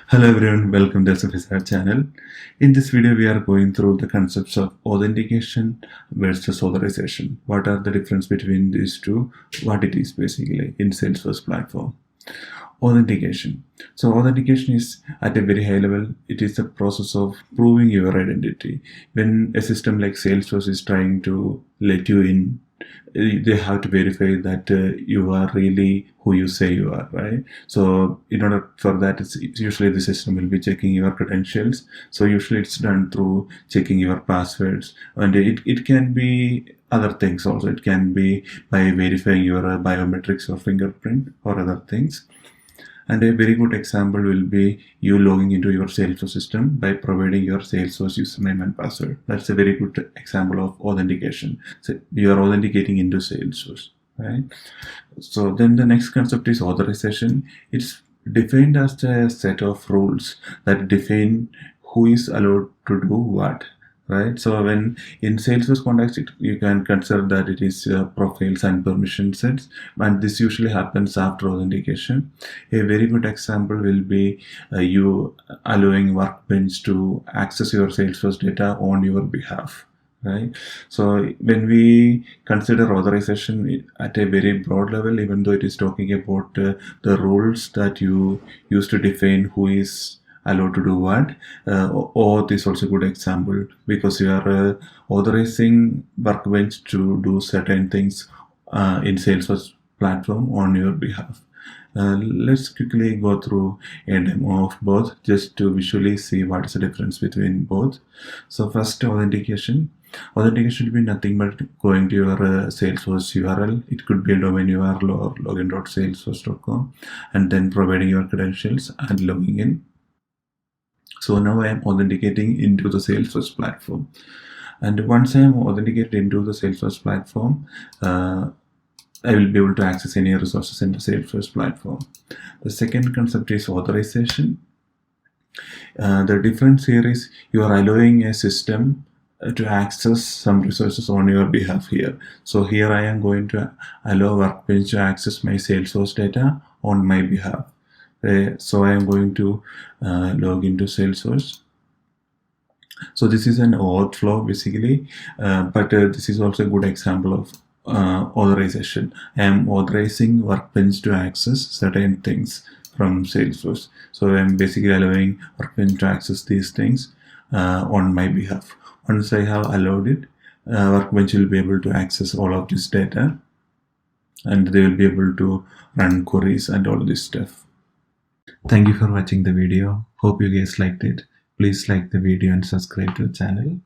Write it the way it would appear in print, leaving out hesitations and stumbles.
Hello everyone, welcome to the channel. In this video, we are going through the concepts of authentication versus authorization. What are the difference between these two? What it is basically in Salesforce platform. Authentication. So authentication is at a very high level. It is the process of proving your identity. When a system like Salesforce is trying to let you in, they have to verify that you are really who you say you are, right? So in order for that, it's usually the system will be checking your credentials. So usually it's done through checking your passwords, and it can be other things also. It can be by verifying your biometrics or fingerprint or other things. And a very good example will be you logging into your Salesforce system by providing your Salesforce username and password. That's a very good example of authentication. So you are authenticating into Salesforce, right? So then the next concept is authorization. It's defined as a set of rules that define who is allowed to do what, right? So when in Salesforce context, you can consider that it is profiles and permission sets, and this usually happens after authentication. A very good example will be you allowing Workbench to access your Salesforce data on your behalf, right? So when we consider authorization at a very broad level, even though it is talking about the rules that you use to define who is allowed to do what, or is also a good example because you are authorizing Workbench to do certain things in Salesforce platform on your behalf. Let's quickly go through a demo of both just to visually see what is the difference between both. So first, authentication. Authentication will be nothing but going to your Salesforce URL. It could be a domain URL or login.salesforce.com, and then providing your credentials and logging in. So now I am authenticating into the Salesforce platform. And once I am authenticated into the Salesforce platform, I will be able to access any resources in the Salesforce platform. The second concept is authorization. The difference here is you are allowing a system to access some resources on your behalf here. So here I am going to allow Workbench to access my Salesforce data on my behalf. So I am going to log into Salesforce. So this is an auth flow basically, but this is also a good example of authorization. I am authorizing Workbench to access certain things from Salesforce. So I'm basically allowing Workbench to access these things on my behalf. Once I have allowed it, Workbench will be able to access all of this data, and they will be able to run queries and all this stuff. Thank you for watching the video. Hope you guys liked it. Please like the video and subscribe to the channel.